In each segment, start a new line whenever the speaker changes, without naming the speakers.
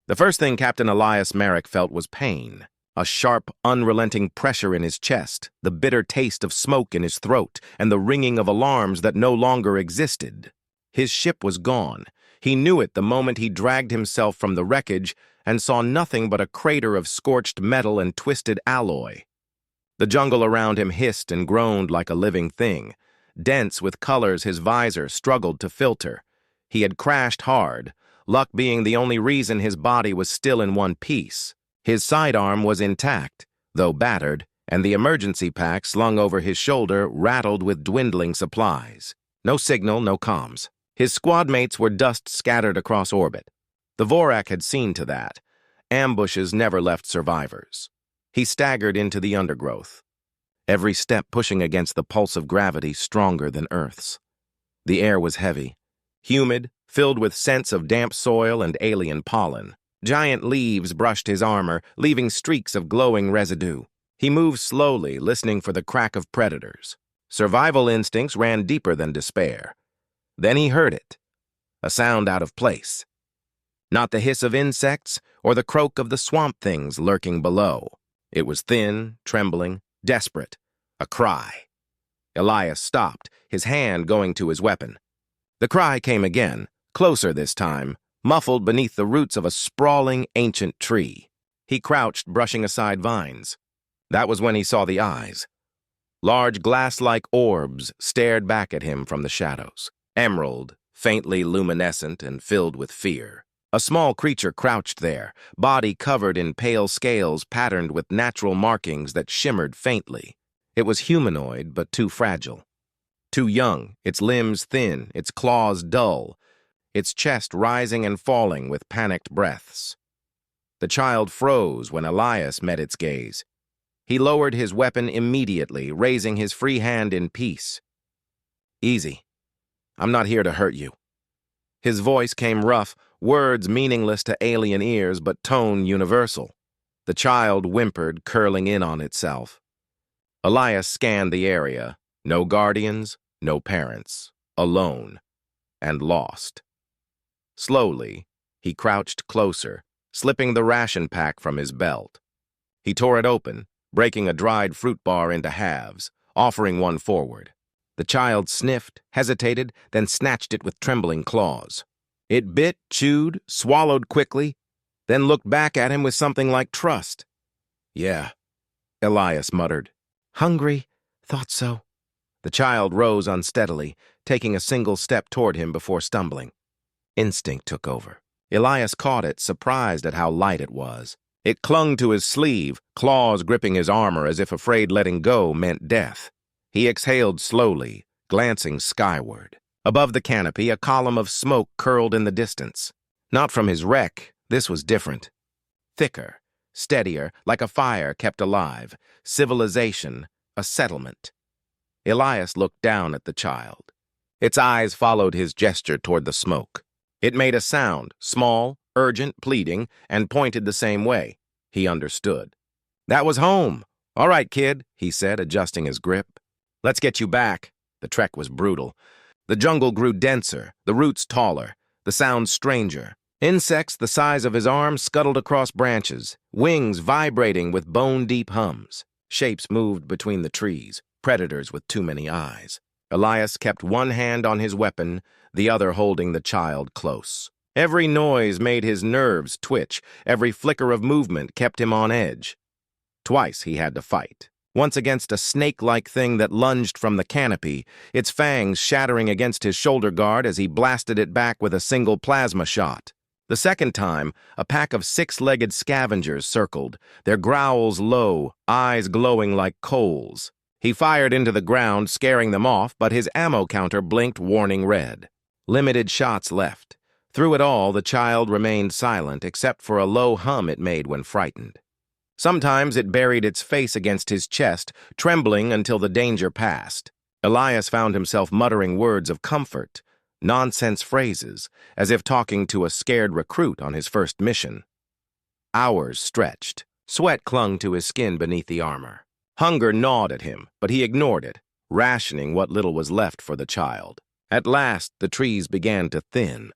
The first thing Captain Elias Merrick felt was pain. A sharp, unrelenting pressure in his chest, the bitter taste of smoke in his throat, and the ringing of alarms that no longer existed. His ship was gone. He knew it the moment he dragged himself from the wreckage and saw nothing but a crater of scorched metal and twisted alloy. The jungle around him hissed and groaned like a living thing, dense with colors his visor struggled to filter. He had crashed hard, luck being the only reason his body was still in one piece. His sidearm was intact, though battered, and the emergency pack slung over his shoulder rattled with dwindling supplies. No signal, no comms. His squad mates were dust scattered across orbit. The Vorak had seen to that. Ambushes never left survivors. He staggered into the undergrowth, every step pushing against the pulse of gravity stronger than Earth's. The air was heavy, humid, filled with scents of damp soil and alien pollen. Giant leaves brushed his armor, leaving streaks of glowing residue. He moved slowly, listening for the crack of predators. Survival instincts ran deeper than despair. Then he heard it, a sound out of place. Not the hiss of insects or the croak of the swamp things lurking below. It was thin, trembling, desperate, a cry. Elias stopped, his hand going to his weapon. The cry came again, closer this time, muffled beneath the roots of a sprawling, ancient tree. He crouched, brushing aside vines. That was when he saw the eyes. Large glass-like orbs stared back at him from the shadows. Emerald, faintly luminescent and filled with fear. A small creature crouched there, body covered in pale scales patterned with natural markings that shimmered faintly. It was humanoid, but too fragile. Too young, its limbs thin, its claws dull, its chest rising and falling with panicked breaths. The child froze when Elias met its gaze. He lowered his weapon immediately, raising his free hand in peace. "Easy. I'm not here to hurt you." His voice came rough, words meaningless to alien ears but tone universal. The child whimpered, curling in on itself. Elias scanned the area. No guardians, no parents. Alone. And lost. Slowly, he crouched closer, slipping the ration pack from his belt. He tore it open, breaking a dried fruit bar into halves, offering one forward. The child sniffed, hesitated, then snatched it with trembling claws. It bit, chewed, swallowed quickly, then looked back at him with something like trust. "Yeah," Elias muttered. "Hungry? Thought so." The child rose unsteadily, taking a single step toward him before stumbling. Instinct took over. Elias caught it, surprised at how light it was. It clung to his sleeve, claws gripping his armor as if afraid letting go meant death. He exhaled slowly, glancing skyward. Above the canopy, a column of smoke curled in the distance. Not from his wreck, this was different. Thicker, steadier, like a fire kept alive. Civilization, a settlement. Elias looked down at the child. Its eyes followed his gesture toward the smoke. It made a sound, small, urgent, pleading, and pointed the same way. He understood. "That was home. All right, kid," he said, adjusting his grip. "Let's get you back." The trek was brutal. The jungle grew denser, the roots taller, the sounds stranger. Insects the size of his arm scuttled across branches, wings vibrating with bone-deep hums. Shapes moved between the trees, predators with too many eyes. Elias kept one hand on his weapon, the other holding the child close. Every noise made his nerves twitch, every flicker of movement kept him on edge. Twice he had to fight. Once against a snake-like thing that lunged from the canopy, its fangs shattering against his shoulder guard as he blasted it back with a single plasma shot. The second time, a pack of six-legged scavengers circled, their growls low, eyes glowing like coals. He fired into the ground, scaring them off, but his ammo counter blinked warning red. Limited shots left. Through it all, the child remained silent, except for a low hum it made when frightened. Sometimes it buried its face against his chest, trembling until the danger passed. Elias found himself muttering words of comfort, nonsense phrases, as if talking to a scared recruit on his first mission. Hours stretched. Sweat clung to his skin beneath the armor. Hunger gnawed at him, but he ignored it, rationing what little was left for the child. At last, the trees began to thin.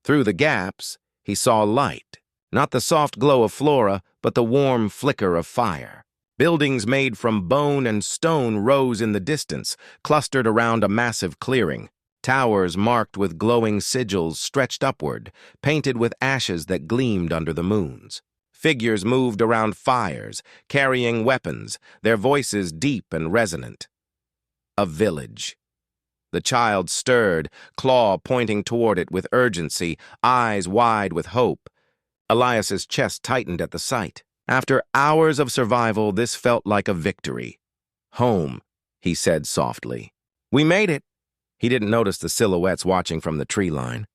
Through the gaps, he saw light, Not the soft glow of flora, but the warm flicker of fire. Buildings made from bone and stone rose in the distance, clustered around a massive clearing. Towers marked with glowing sigils stretched upward, painted with ashes that gleamed under the moons. Figures moved around fires, carrying weapons, their voices deep and resonant. A village. The child stirred, claw pointing toward it with urgency, eyes wide with hope. Elias's chest tightened at the sight. After hours of survival, this felt like a victory. "Home," he said softly. "We made it." He didn't notice the silhouettes watching from the tree line.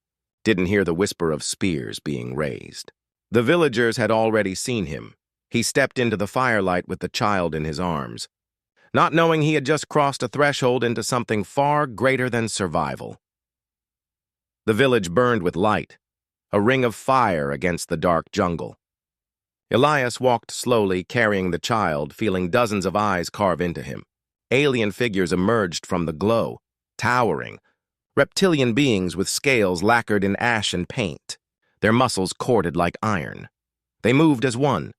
Didn't hear the whisper of spears being raised. The villagers had already seen him. He stepped into the firelight with the child in his arms, not knowing he had just crossed a threshold into something far greater than survival. The village burned with light, a ring of fire against the dark jungle. Elias walked slowly, carrying the child, feeling dozens of eyes carve into him. Alien figures emerged from the glow, towering, reptilian beings with scales lacquered in ash and paint, their muscles corded like iron. They moved as one,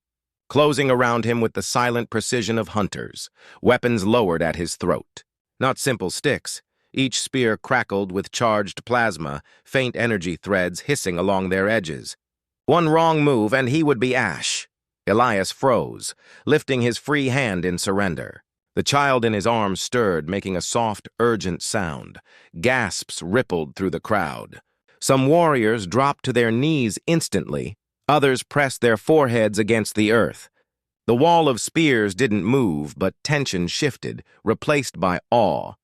closing around him with the silent precision of hunters, weapons lowered at his throat. Not simple sticks. Each spear crackled with charged plasma, faint energy threads hissing along their edges. One wrong move and he would be ash. Elias froze, lifting his free hand in surrender. The child in his arms stirred, making a soft, urgent sound. Gasps rippled through the crowd. Some warriors dropped to their knees instantly. Others pressed their foreheads against the earth. The wall of spears didn't move, but tension shifted, replaced by awe.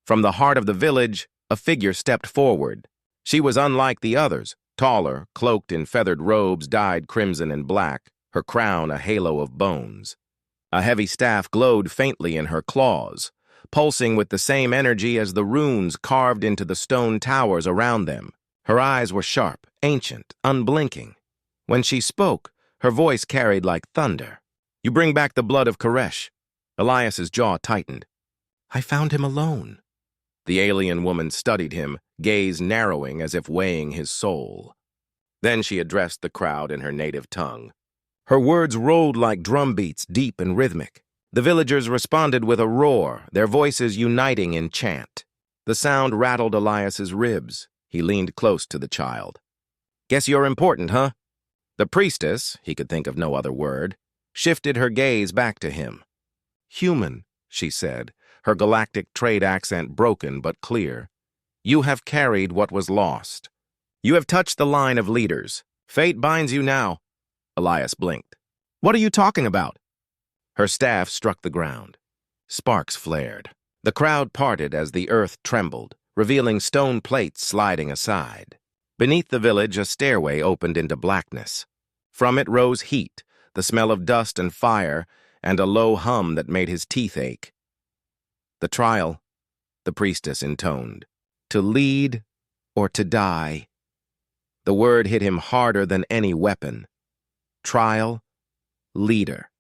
From the heart of the village, a figure stepped forward. She was unlike the others, taller, cloaked in feathered robes dyed crimson and black, her crown a halo of bones. A heavy staff glowed faintly in her claws, pulsing with the same energy as the runes carved into the stone towers around them. Her eyes were sharp, ancient, unblinking. When she spoke, her voice carried like thunder. "You bring back the blood of Koresh." Elias's jaw tightened. "I found him alone." The alien woman studied him, gaze narrowing as if weighing his soul. Then she addressed the crowd in her native tongue. Her words rolled like drumbeats, deep and rhythmic. The villagers responded with a roar, their voices uniting in chant. The sound rattled Elias's ribs. He leaned close to the child. "Guess you're important, huh?" The priestess, he could think of no other word, shifted her gaze back to him. "Human," she said, her galactic trade accent broken but clear. "You have carried what was lost. You have touched the line of leaders. Fate binds you now." Elias blinked. "What are you talking about?" Her staff struck the ground. Sparks flared. The crowd parted as the earth trembled, revealing stone plates sliding aside. Beneath the village, a stairway opened into blackness. From it rose heat, the smell of dust and fire, and a low hum that made his teeth ache. "The trial," the priestess intoned. "To lead or to die." The word hit him harder than any weapon. Trial, leader.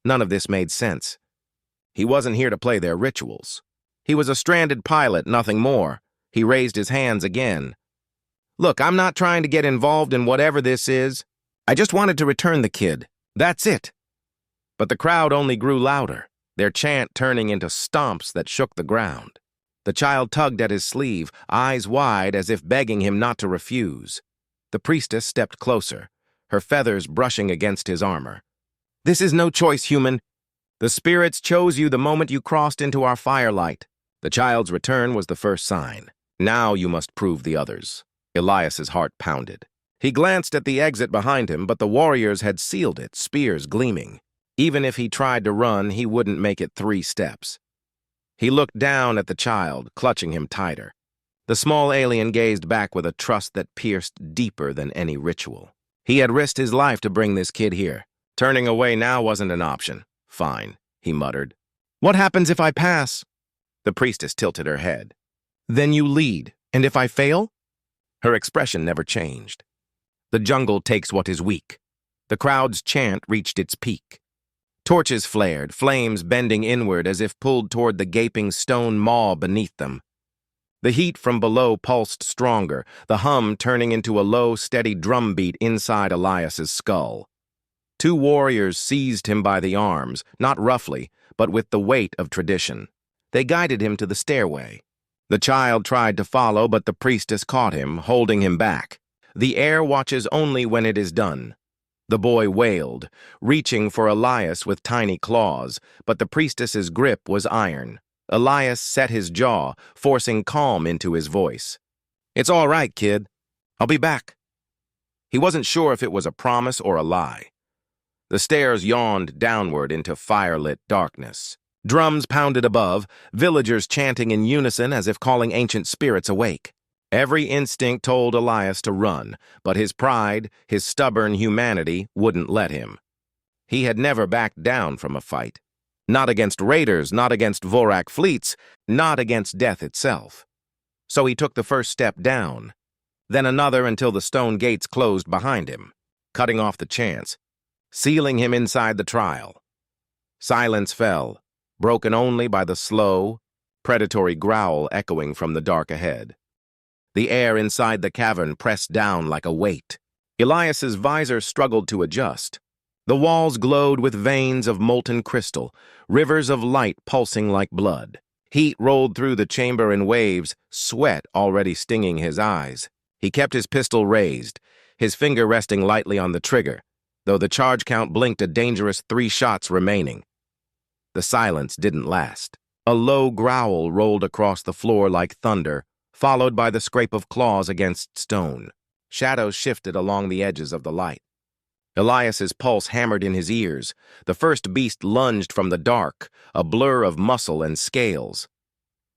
None of this made sense. He wasn't here to play their rituals. He was a stranded pilot, nothing more. He raised his hands again. "Look, I'm not trying to get involved in whatever this is. I just wanted to return the kid. That's it." But the crowd only grew louder, their chant turning into stomps that shook the ground. The child tugged at his sleeve, eyes wide as if begging him not to refuse. The priestess stepped closer, her feathers brushing against his armor. "This is no choice, human. The spirits chose you the moment you crossed into our firelight." The child's return was the first sign. Now you must prove the others. Elias's heart pounded. He glanced at the exit behind him, but the warriors had sealed it, spears gleaming. Even if he tried to run, he wouldn't make it 3 steps. He looked down at the child, clutching him tighter. The small alien gazed back with a trust that pierced deeper than any ritual. He had risked his life to bring this kid here. Turning away now wasn't an option. "Fine," he muttered. "What happens if I pass?" The priestess tilted her head. "Then you lead, and if I fail?" Her expression never changed. The jungle takes what is weak. The crowd's chant reached its peak. Torches flared, flames bending inward as if pulled toward the gaping stone maw beneath them. The heat from below pulsed stronger, the hum turning into a low, steady drumbeat inside Elias's skull. Two warriors seized him by the arms, not roughly, but with the weight of tradition. They guided him to the stairway. The child tried to follow, but the priestess caught him, holding him back. The air watches only when it is done. The boy wailed, reaching for Elias with tiny claws, but the priestess's grip was iron. Elias set his jaw, forcing calm into his voice. "It's all right, kid. I'll be back." He wasn't sure if it was a promise or a lie. The stairs yawned downward into firelit darkness. Drums pounded above, villagers chanting in unison as if calling ancient spirits awake. Every instinct told Elias to run, but his pride, his stubborn humanity, wouldn't let him. He had never backed down from a fight. Not against raiders, not against Vorak fleets, not against death itself. So he took the first step down, then another until the stone gates closed behind him, cutting off the chance, sealing him inside the trial. Silence fell, broken only by the slow, predatory growl echoing from the dark ahead. The air inside the cavern pressed down like a weight. Elias's visor struggled to adjust. The walls glowed with veins of molten crystal, rivers of light pulsing like blood. Heat rolled through the chamber in waves, sweat already stinging his eyes. He kept his pistol raised, his finger resting lightly on the trigger, though the charge count blinked a dangerous 3 shots remaining. The silence didn't last. A low growl rolled across the floor like thunder, followed by the scrape of claws against stone. Shadows shifted along the edges of the light. Elias's pulse hammered in his ears. The first beast lunged from the dark, a blur of muscle and scales.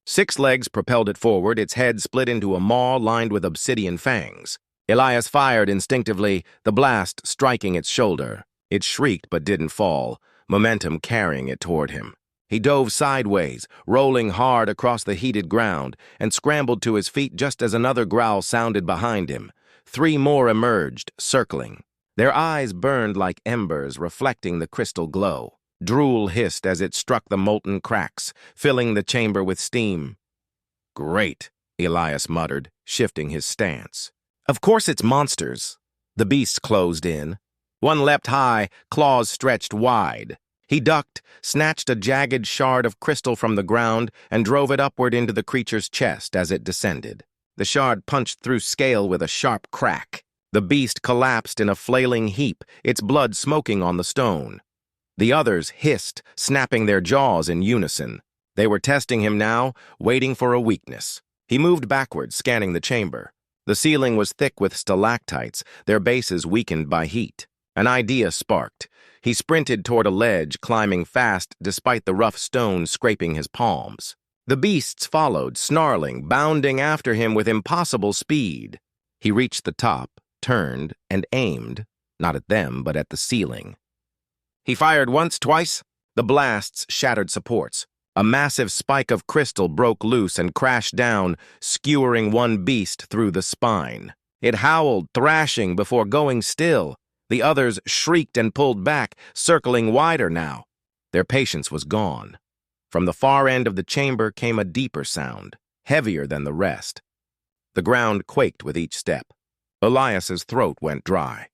6 legs propelled it forward, its head split into a maw lined with obsidian fangs. Elias fired instinctively, the blast striking its shoulder. It shrieked but didn't fall, momentum carrying it toward him. He dove sideways, rolling hard across the heated ground, and scrambled to his feet just as another growl sounded behind him. 3 more emerged, circling. Their eyes burned like embers, reflecting the crystal glow. Drool hissed as it struck the molten cracks, filling the chamber with steam. "Great," Elias muttered, shifting his stance. "Of course it's monsters." The beasts closed in. One leapt high, claws stretched wide. He ducked, snatched a jagged shard of crystal from the ground, and drove it upward into the creature's chest as it descended. The shard punched through scale with a sharp crack. The beast collapsed in a flailing heap, its blood smoking on the stone. The others hissed, snapping their jaws in unison. They were testing him now, waiting for a weakness. He moved backward, scanning the chamber. The ceiling was thick with stalactites, their bases weakened by heat. An idea sparked. He sprinted toward a ledge, climbing fast despite the rough stone scraping his palms. The beasts followed, snarling, bounding after him with impossible speed. He reached the top, turned, and aimed, not at them, but at the ceiling. He fired once, twice. The blasts shattered supports. A massive spike of crystal broke loose and crashed down, skewering one beast through the spine. It howled, thrashing before going still. The others shrieked and pulled back, circling wider now. Their patience was gone. From the far end of the chamber came a deeper sound, heavier than the rest. The ground quaked with each step. Elias's throat went dry.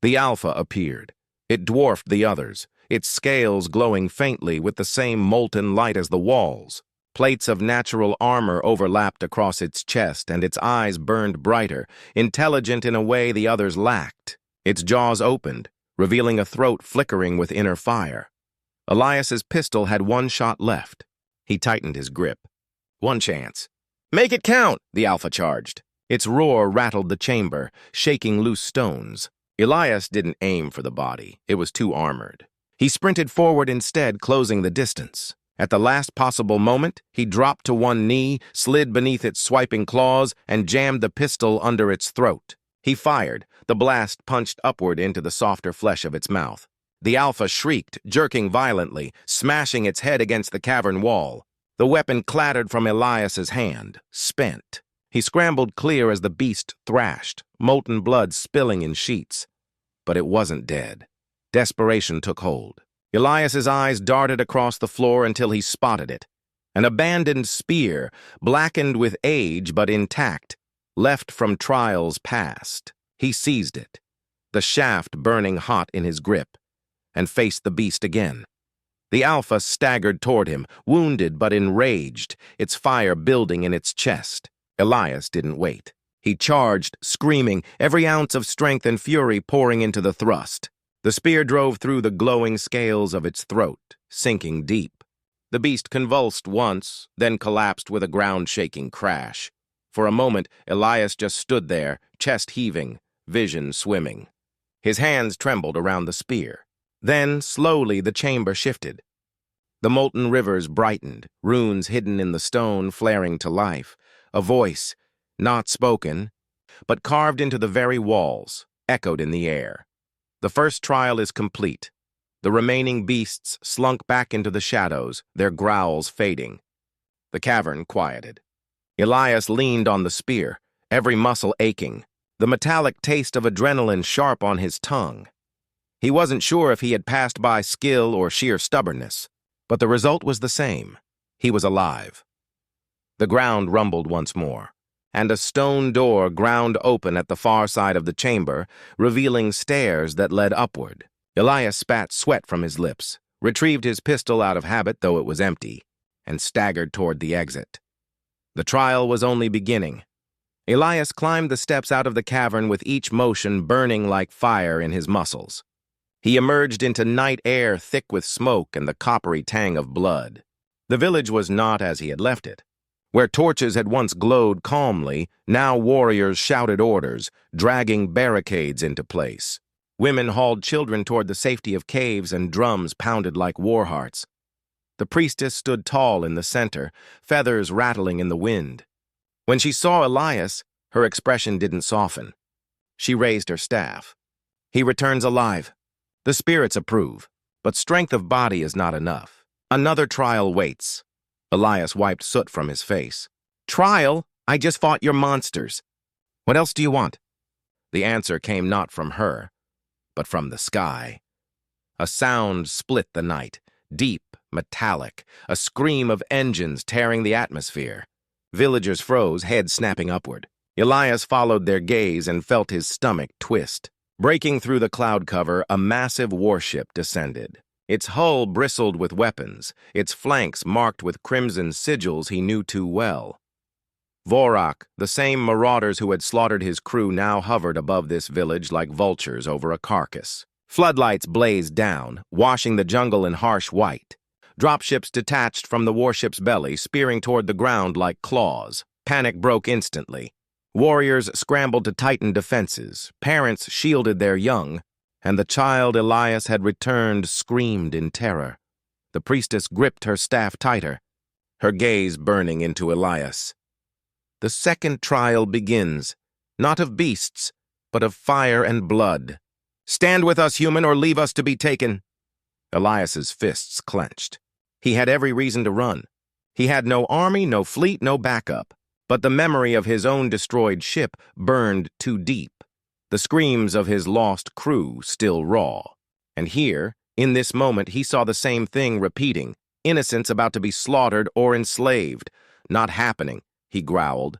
The Alpha appeared. It dwarfed the others, its scales glowing faintly with the same molten light as the walls. Plates of natural armor overlapped across its chest, and its eyes burned brighter, intelligent in a way the others lacked. Its jaws opened, revealing a throat flickering with inner fire. Elias's pistol had 1 shot left. He tightened his grip. One chance. "Make it count," the Alpha charged. Its roar rattled the chamber, shaking loose stones. Elias didn't aim for the body. It was too armored. He sprinted forward instead, closing the distance. At the last possible moment, he dropped to one knee, slid beneath its swiping claws, and jammed the pistol under its throat. He fired. The blast punched upward into the softer flesh of its mouth. The Alpha shrieked, jerking violently, smashing its head against the cavern wall. The weapon clattered from Elias's hand, spent. He scrambled clear as the beast thrashed, molten blood spilling in sheets. But it wasn't dead. Desperation took hold. Elias's eyes darted across the floor until he spotted it. An abandoned spear, blackened with age but intact, left from trials past. He seized it, the shaft burning hot in his grip, and faced the beast again. The alpha staggered toward him, wounded but enraged, its fire building in its chest. Elias didn't wait. He charged, screaming, every ounce of strength and fury pouring into the thrust. The spear drove through the glowing scales of its throat, sinking deep. The beast convulsed once, then collapsed with a ground-shaking crash. For a moment, Elias just stood there, chest heaving, vision swimming. His hands trembled around the spear. Then, slowly, the chamber shifted. The molten rivers brightened, runes hidden in the stone flaring to life. A voice, not spoken, but carved into the very walls, echoed in the air. The first trial is complete. The remaining beasts slunk back into the shadows, their growls fading. The cavern quieted. Elias leaned on the spear, every muscle aching, the metallic taste of adrenaline sharp on his tongue. He wasn't sure if he had passed by skill or sheer stubbornness, but the result was the same. He was alive. The ground rumbled once more, and a stone door ground open at the far side of the chamber, revealing stairs that led upward. Elias spat sweat from his lips, retrieved his pistol out of habit, though it was empty, and staggered toward the exit. The trial was only beginning. Elias climbed the steps out of the cavern with each motion burning like fire in his muscles. He emerged into night air thick with smoke and the coppery tang of blood. The village was not as he had left it. Where torches had once glowed calmly, now warriors shouted orders, dragging barricades into place. Women hauled children toward the safety of caves and drums pounded like war hearts. The priestess stood tall in the center, feathers rattling in the wind. When she saw Elias, her expression didn't soften. She raised her staff. He returns alive. The spirits approve, but strength of body is not enough. Another trial waits. Elias wiped soot from his face. Trial? I just fought your monsters. What else do you want? The answer came not from her, but from the sky. A sound split the night, deep, metallic, a scream of engines tearing the atmosphere. Villagers froze, heads snapping upward. Elias followed their gaze and felt his stomach twist. Breaking through the cloud cover, a massive warship descended. Its hull bristled with weapons, its flanks marked with crimson sigils he knew too well. Vorak, the same marauders who had slaughtered his crew, now hovered above this village like vultures over a carcass. Floodlights blazed down, washing the jungle in harsh white. Dropships detached from the warship's belly, spearing toward the ground like claws. Panic broke instantly. Warriors scrambled to tighten defenses, parents shielded their young, and the child Elias had returned screamed in terror. The priestess gripped her staff tighter, her gaze burning into Elias. The second trial begins, not of beasts, but of fire and blood. Stand with us, human, or leave us to be taken. Elias's fists clenched. He had every reason to run. He had no army, no fleet, no backup. But the memory of his own destroyed ship burned too deep. The screams of his lost crew still raw. And here, in this moment, he saw the same thing repeating. Innocents about to be slaughtered or enslaved. Not happening, he growled.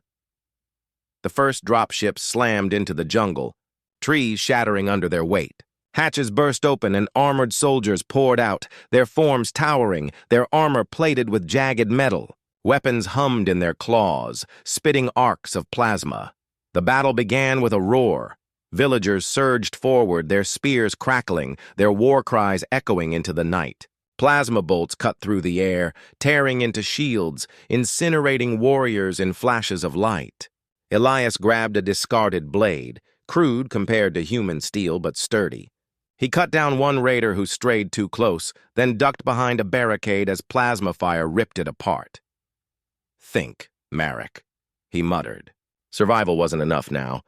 The first dropship slammed into the jungle, trees shattering under their weight. Hatches burst open and armored soldiers poured out, their forms towering, their armor plated with jagged metal. Weapons hummed in their claws, spitting arcs of plasma. The battle began with a roar. Villagers surged forward, their spears crackling, their war cries echoing into the night. Plasma bolts cut through the air, tearing into shields, incinerating warriors in flashes of light. Elias grabbed a discarded blade, crude compared to human steel but sturdy. He cut down one raider who strayed too close, then ducked behind a barricade as plasma fire ripped it apart. Think, Marek, he muttered. Survival wasn't enough now.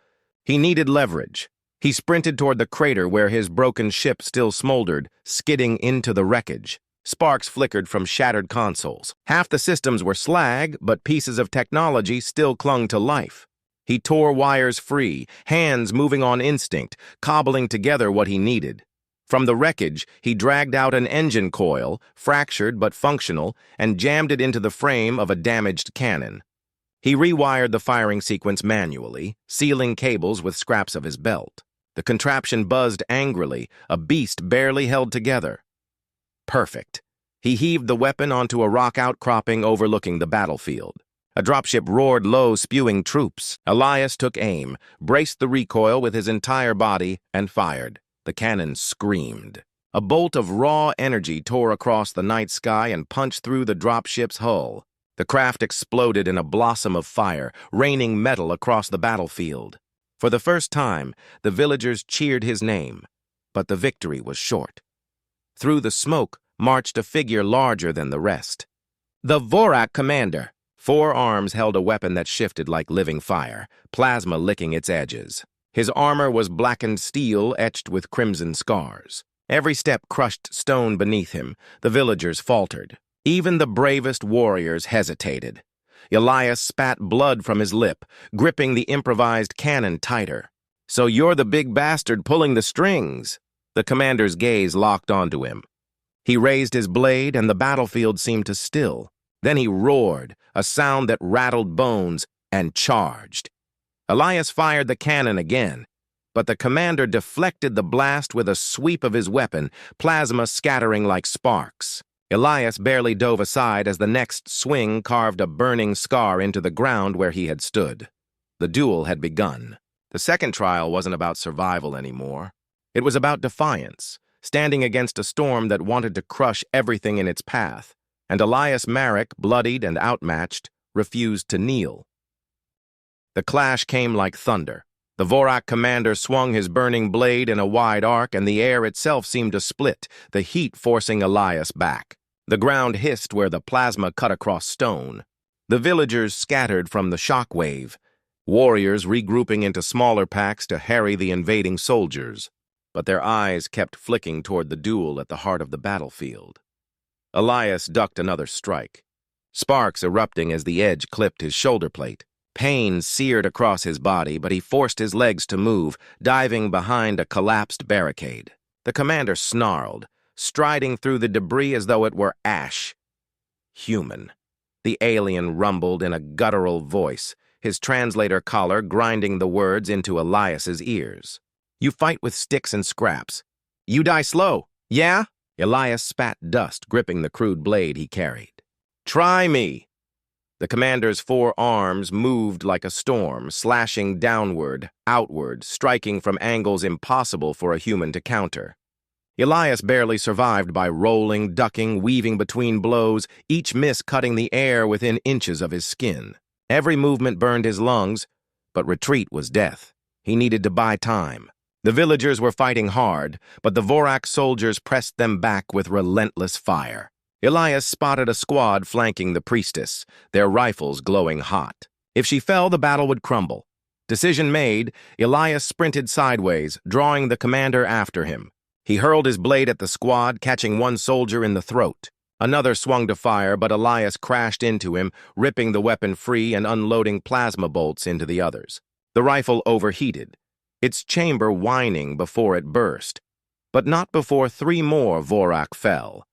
He needed leverage. He sprinted toward the crater where his broken ship still smoldered, skidding into the wreckage. Sparks flickered from shattered consoles. Half the systems were slag, but pieces of technology still clung to life. He tore wires free, hands moving on instinct, cobbling together what he needed. From the wreckage, he dragged out an engine coil, fractured but functional, and jammed it into the frame of a damaged cannon. He rewired the firing sequence manually, sealing cables with scraps of his belt. The contraption buzzed angrily, a beast barely held together. Perfect. He heaved the weapon onto a rock outcropping overlooking the battlefield. A dropship roared low, spewing troops. Elias took aim, braced the recoil with his entire body, and fired. The cannon screamed. A bolt of raw energy tore across the night sky and punched through the dropship's hull. The craft exploded in a blossom of fire, raining metal across the battlefield. For the first time, the villagers cheered his name, but the victory was short. Through the smoke marched a figure larger than the rest. The Vorak commander. 4 arms held a weapon that shifted like living fire, plasma licking its edges. His armor was blackened steel etched with crimson scars. Every step crushed stone beneath him. The villagers faltered. Even the bravest warriors hesitated. Elias spat blood from his lip, gripping the improvised cannon tighter. "So you're the big bastard pulling the strings." The commander's gaze locked onto him. He raised his blade, and the battlefield seemed to still. Then he roared, a sound that rattled bones, and charged. Elias fired the cannon again, but the commander deflected the blast with a sweep of his weapon, plasma scattering like sparks. Elias barely dove aside as the next swing carved a burning scar into the ground where he had stood. The duel had begun. The second trial wasn't about survival anymore. It was about defiance, standing against a storm that wanted to crush everything in its path. And Elias Marek, bloodied and outmatched, refused to kneel. The clash came like thunder. The Vorak commander swung his burning blade in a wide arc, and the air itself seemed to split, the heat forcing Elias back. The ground hissed where the plasma cut across stone. The villagers scattered from the shock wave, warriors regrouping into smaller packs to harry the invading soldiers. But their eyes kept flicking toward the duel at the heart of the battlefield. Elias ducked another strike, sparks erupting as the edge clipped his shoulder plate. Pain seared across his body, but he forced his legs to move, diving behind a collapsed barricade. The commander snarled, striding through the debris as though it were ash. "Human," the alien rumbled in a guttural voice, his translator collar grinding the words into Elias's ears. "You fight with sticks and scraps. You die slow, yeah?" Elias spat dust, gripping the crude blade he carried. "Try me." The commander's 4 arms moved like a storm, slashing downward, outward, striking from angles impossible for a human to counter. Elias barely survived by rolling, ducking, weaving between blows, each miss cutting the air within inches of his skin. Every movement burned his lungs, but retreat was death. He needed to buy time. The villagers were fighting hard, but the Vorak soldiers pressed them back with relentless fire. Elias spotted a squad flanking the priestess, their rifles glowing hot. If she fell, the battle would crumble. Decision made, Elias sprinted sideways, drawing the commander after him. He hurled his blade at the squad, catching one soldier in the throat. Another swung to fire, but Elias crashed into him, ripping the weapon free and unloading plasma bolts into the others. The rifle overheated, its chamber whining before it burst. But not before 3 more Vorak fell.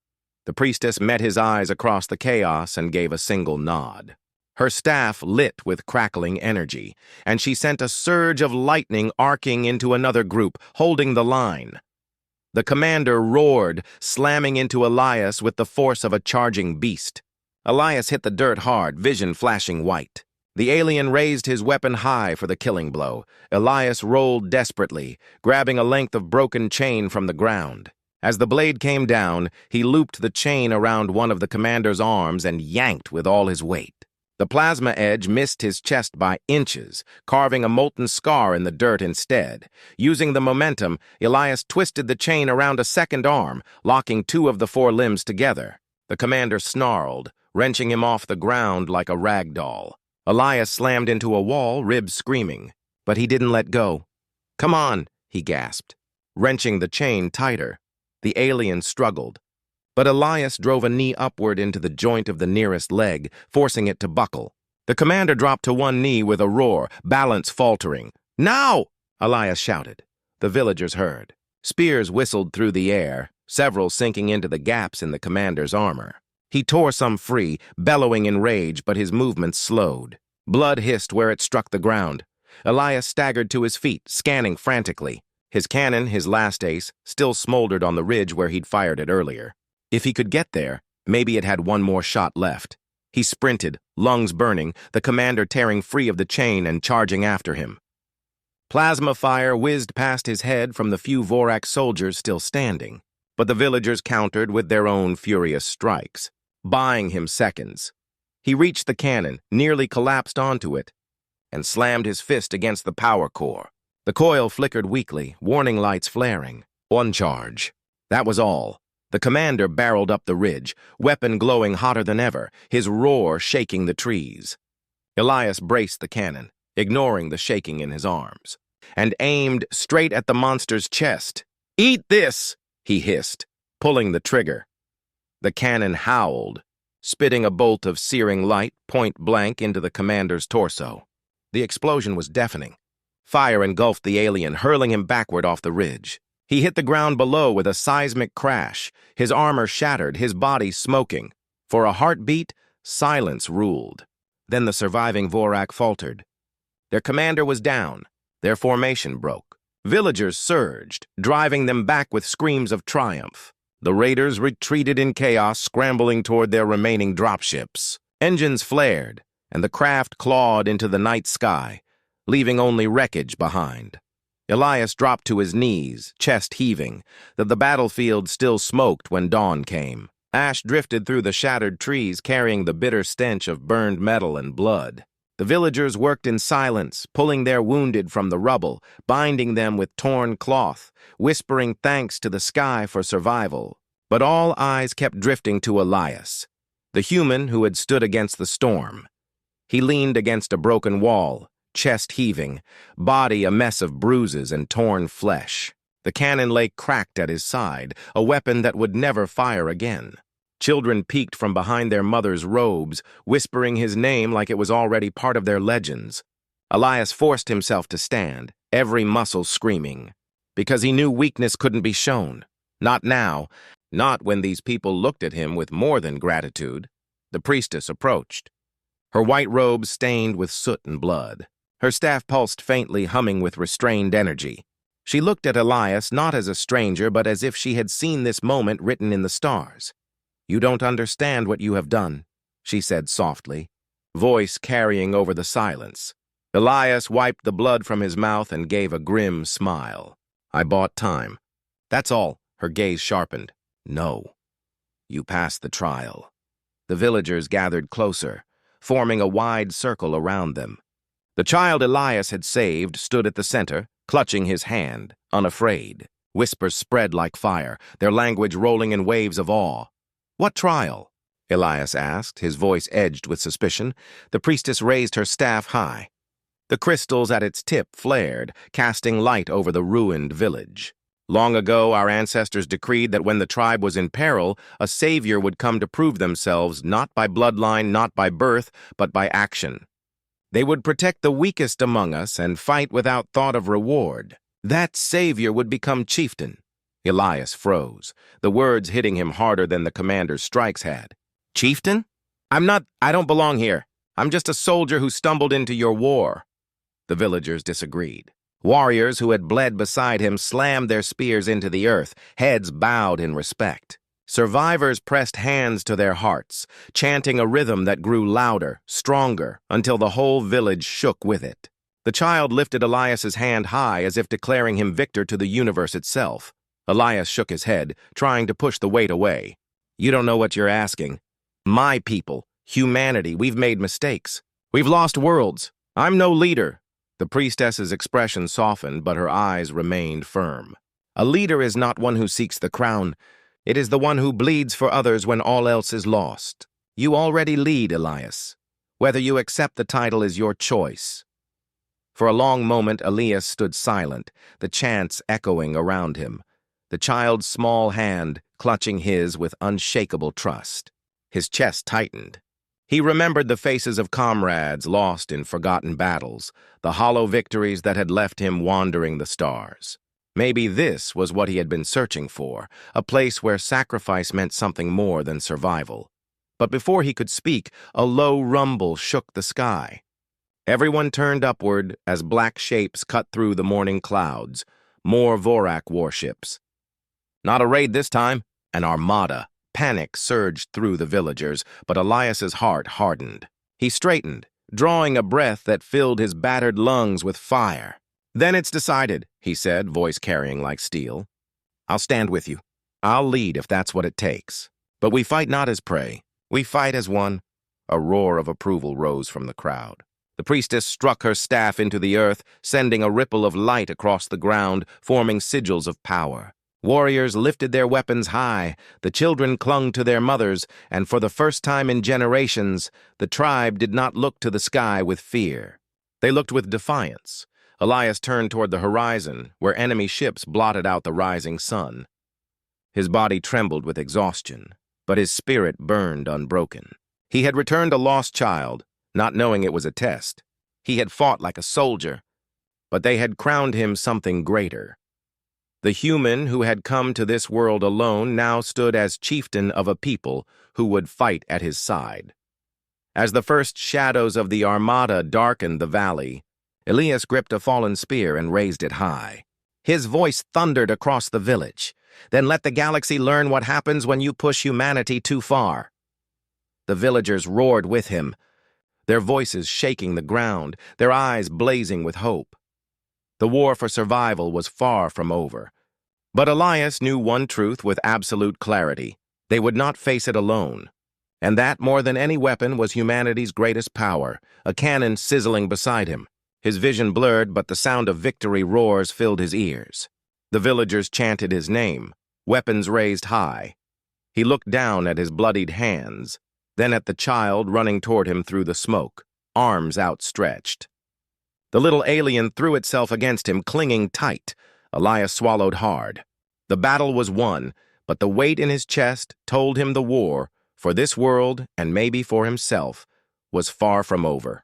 The priestess met his eyes across the chaos and gave a single nod. Her staff lit with crackling energy, and she sent a surge of lightning arcing into another group, holding the line. The commander roared, slamming into Elias with the force of a charging beast. Elias hit the dirt hard, vision flashing white. The alien raised his weapon high for the killing blow. Elias rolled desperately, grabbing a length of broken chain from the ground. As the blade came down, he looped the chain around one of the commander's arms and yanked with all his weight. The plasma edge missed his chest by inches, carving a molten scar in the dirt instead. Using the momentum, Elias twisted the chain around a second arm, locking 2 of the 4 limbs together. The commander snarled, wrenching him off the ground like a rag doll. Elias slammed into a wall, ribs screaming, but he didn't let go. "Come on," he gasped, wrenching the chain tighter. The alien struggled, but Elias drove a knee upward into the joint of the nearest leg, forcing it to buckle. The commander dropped to one knee with a roar, balance faltering. "Now!" Elias shouted. The villagers heard. Spears whistled through the air, several sinking into the gaps in the commander's armor. He tore some free, bellowing in rage, but his movements slowed. Blood hissed where it struck the ground. Elias staggered to his feet, scanning frantically. His cannon, his last ace, still smoldered on the ridge where he'd fired it earlier. If he could get there, maybe it had one more shot left. He sprinted, lungs burning, the commander tearing free of the chain and charging after him. Plasma fire whizzed past his head from the few Vorak soldiers still standing, but the villagers countered with their own furious strikes, buying him seconds. He reached the cannon, nearly collapsed onto it, and slammed his fist against the power core. The coil flickered weakly, warning lights flaring. One charge. That was all. The commander barreled up the ridge, weapon glowing hotter than ever, his roar shaking the trees. Elias braced the cannon, ignoring the shaking in his arms, and aimed straight at the monster's chest. "Eat this!" he hissed, pulling the trigger. The cannon howled, spitting a bolt of searing light point blank into the commander's torso. The explosion was deafening. Fire engulfed the alien, hurling him backward off the ridge. He hit the ground below with a seismic crash, his armor shattered, his body smoking. For a heartbeat, silence ruled. Then the surviving Vorak faltered. Their commander was down. Their formation broke. Villagers surged, driving them back with screams of triumph. The raiders retreated in chaos, scrambling toward their remaining dropships. Engines flared, and the craft clawed into the night sky, leaving only wreckage behind. Elias dropped to his knees, chest heaving. The battlefield still smoked when dawn came. Ash drifted through the shattered trees, carrying the bitter stench of burned metal and blood. The villagers worked in silence, pulling their wounded from the rubble, binding them with torn cloth, whispering thanks to the sky for survival. But all eyes kept drifting to Elias, the human who had stood against the storm. He leaned against a broken wall, chest heaving, body a mess of bruises and torn flesh. The cannon lay cracked at his side, a weapon that would never fire again. Children peeked from behind their mothers' robes, whispering his name like it was already part of their legends. Elias forced himself to stand, every muscle screaming, because he knew weakness couldn't be shown. Not now, not when these people looked at him with more than gratitude. The priestess approached, her white robe stained with soot and blood. Her staff pulsed faintly, humming with restrained energy. She looked at Elias not as a stranger, but as if she had seen this moment written in the stars. "You don't understand what you have done," she said softly, voice carrying over the silence. Elias wiped the blood from his mouth and gave a grim smile. "I bought time. That's all." Her gaze sharpened. "No. You passed the trial." The villagers gathered closer, forming a wide circle around them. The child Elias had saved stood at the center, clutching his hand, unafraid. Whispers spread like fire, their language rolling in waves of awe. "What trial?" Elias asked, his voice edged with suspicion. The priestess raised her staff high. The crystals at its tip flared, casting light over the ruined village. "Long ago, our ancestors decreed that when the tribe was in peril, a savior would come to prove themselves, not by bloodline, not by birth, but by action. They would protect the weakest among us and fight without thought of reward. That savior would become Chieftain." Elias froze, the words hitting him harder than the commander's strikes had. "Chieftain? I don't belong here. I'm just a soldier who stumbled into your war." The villagers disagreed. Warriors who had bled beside him slammed their spears into the earth, heads bowed in respect. Survivors pressed hands to their hearts, chanting a rhythm that grew louder, stronger, until the whole village shook with it. The child lifted Elias's hand high as if declaring him victor to the universe itself. Elias shook his head, trying to push the weight away. "You don't know what you're asking. My people, humanity, we've made mistakes. We've lost worlds. I'm no leader." The priestess's expression softened, but her eyes remained firm. "A leader is not one who seeks the crown. It is the one who bleeds for others when all else is lost. You already lead, Elias. Whether you accept the title is your choice." For a long moment, Elias stood silent, the chants echoing around him, the child's small hand clutching his with unshakable trust. His chest tightened. He remembered the faces of comrades lost in forgotten battles, the hollow victories that had left him wandering the stars. Maybe this was what he had been searching for, a place where sacrifice meant something more than survival. But before he could speak, a low rumble shook the sky. Everyone turned upward as black shapes cut through the morning clouds, more Vorak warships. Not a raid this time, an armada. Panic surged through the villagers, but Elias's heart hardened. He straightened, drawing a breath that filled his battered lungs with fire. "Then it's decided," he said, voice carrying like steel. "I'll stand with you. I'll lead if that's what it takes. But we fight not as prey. We fight as one." A roar of approval rose from the crowd. The priestess struck her staff into the earth, sending a ripple of light across the ground, forming sigils of power. Warriors lifted their weapons high, the children clung to their mothers, and for the first time in generations, the tribe did not look to the sky with fear. They looked with defiance. Elias turned toward the horizon, where enemy ships blotted out the rising sun. His body trembled with exhaustion, but his spirit burned unbroken. He had returned a lost child, not knowing it was a test. He had fought like a soldier, but they had crowned him something greater. The human who had come to this world alone now stood as chieftain of a people who would fight at his side. As the first shadows of the armada darkened the valley, Elias gripped a fallen spear and raised it high. His voice thundered across the village. "Then let the galaxy learn what happens when you push humanity too far." The villagers roared with him, their voices shaking the ground, their eyes blazing with hope. The war for survival was far from over. But Elias knew one truth with absolute clarity. They would not face it alone. And that, more than any weapon, was humanity's greatest power, a cannon sizzling beside him. His vision blurred, but the sound of victory roars filled his ears. The villagers chanted his name, weapons raised high. He looked down at his bloodied hands, then at the child running toward him through the smoke, arms outstretched. The little alien threw itself against him, clinging tight. Elias swallowed hard. The battle was won, but the weight in his chest told him the war, for this world, and maybe for himself, was far from over.